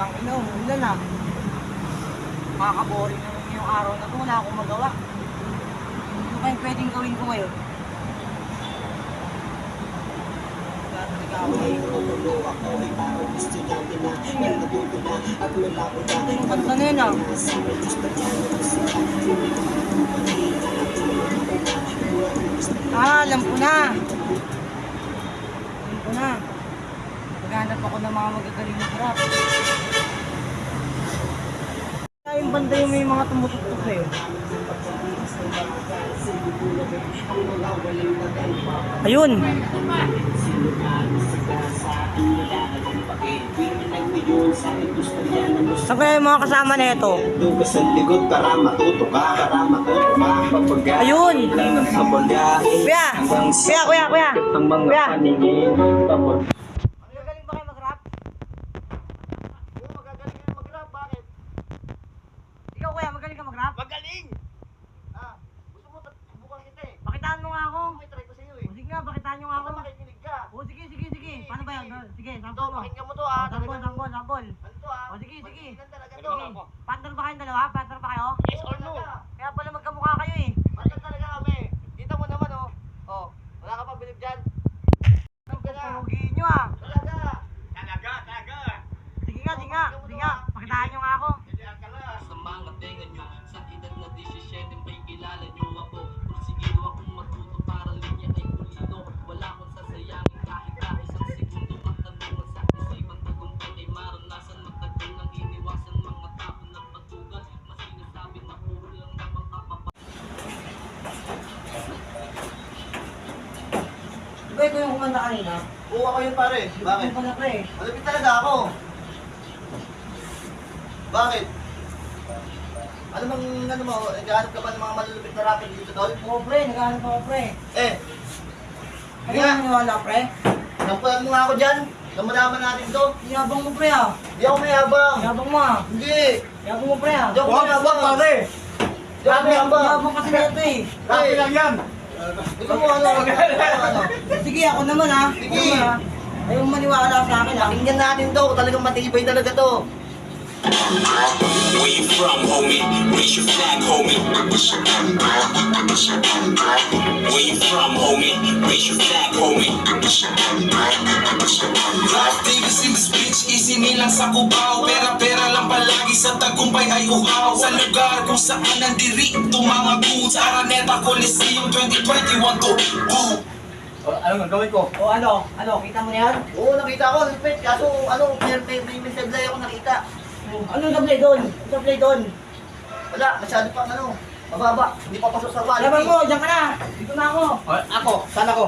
Tangina, umulan na. Makakaboring naman yung araw na to. Wala akong magawa. Ano kayong pwedeng gawin ko ngayon? Yung kanta na yun ah. Alam ko na. Alam ko na. Maghanap ako ng mga magagaling na trap. Yung banda yung may mga tumutuktok na yun. Ayun! Saan kaya yung mga kasama na ito? Ayun! Kuya! Kuya! Magagaling ba kayo mag-rap? Oo, magagaling ka mag-rap. Bakit? Ikaw kuya, magaling ka mag-rap? Magaling! Gusto mo subukan kita eh. Pakitaan mo nga ako. May try ko sa iyo eh. O sige nga, pakitaan nyo nga ako. Baka makikinig ka. O sige. Paano ba yan? Sige, Ito, sampol mo. pakinggan mo to Sampol. Ano to O sige. Pagkikita talaga to. Sige. Partner ba kayong dalawa? Partner ba kayo? Yes or no? Kaya pala magkamukha kayo eh. Partner talaga kami. Kita mo naman oh. Oh, wala ka pa bilib dyan. Ang pupugi nyo ah. Talaga. Sige nga. Pakitaan nyo nga ako. Sa mga tenga nyo, sa edad na 17 may kilala nyo ako. Pursigido akong matuto para linya ay pulido. Wala akong sasayangin kahit na isang segundo. Magtanungan sa isipan tagumpay ay maranasan. Matagal nang iniwasan mga tapon ng patugan. Mas sinasabi na puro lang namang kapapa. Diba ito yung kumanda kanina? Oo, ako yun pare. Bakit? Yung pala pre. Malapit talaga ako. Bakit? Ano mo, naghahanap ka ba ng mga malulupit na rapper dito, tol? Oo pre, naghahanap ako pre. Hindi Ano nga. yung maniwala pre? Napulan mo nga ako dyan. Namalaman natin to. Yabang mo pre ah. Hindi ako mayabang. Yabang mo ah. Hindi. Yabang mo pre ah. Hindi ako mayabang. Hindi ako mayabang. Yabang kasi nito eh. Rapper lang yan. Gusto mo ano? Sige, ako naman ah. Sige. Ako naman, ah. Ayaw maniwala sa akin ah. Pakinggan natin to. Talagang matibay talaga to. Where you from, homie? Raise your flag, homie. Where you from, homie? Raise your flag, homie. Rock Davis in this bitch, easy nilang sa Cubao. Pera-pera lang palagi sa tagumpay ay uhaw. Sa lugar kung saan nandirito mga goods. Araneta Coliseum 2021 to boom. Ano nga gawin ko? O ano, kita mo na yan? Oo, nakita ko. Lupit. Kaso may sablay ako nakita. Anong sablay doon? Anong sablay doon? Wala, masyado pang mababa. Hindi pa pasok sa quality. Yabang mo, dyan ka na. Dito na ako. Ako, saan ako?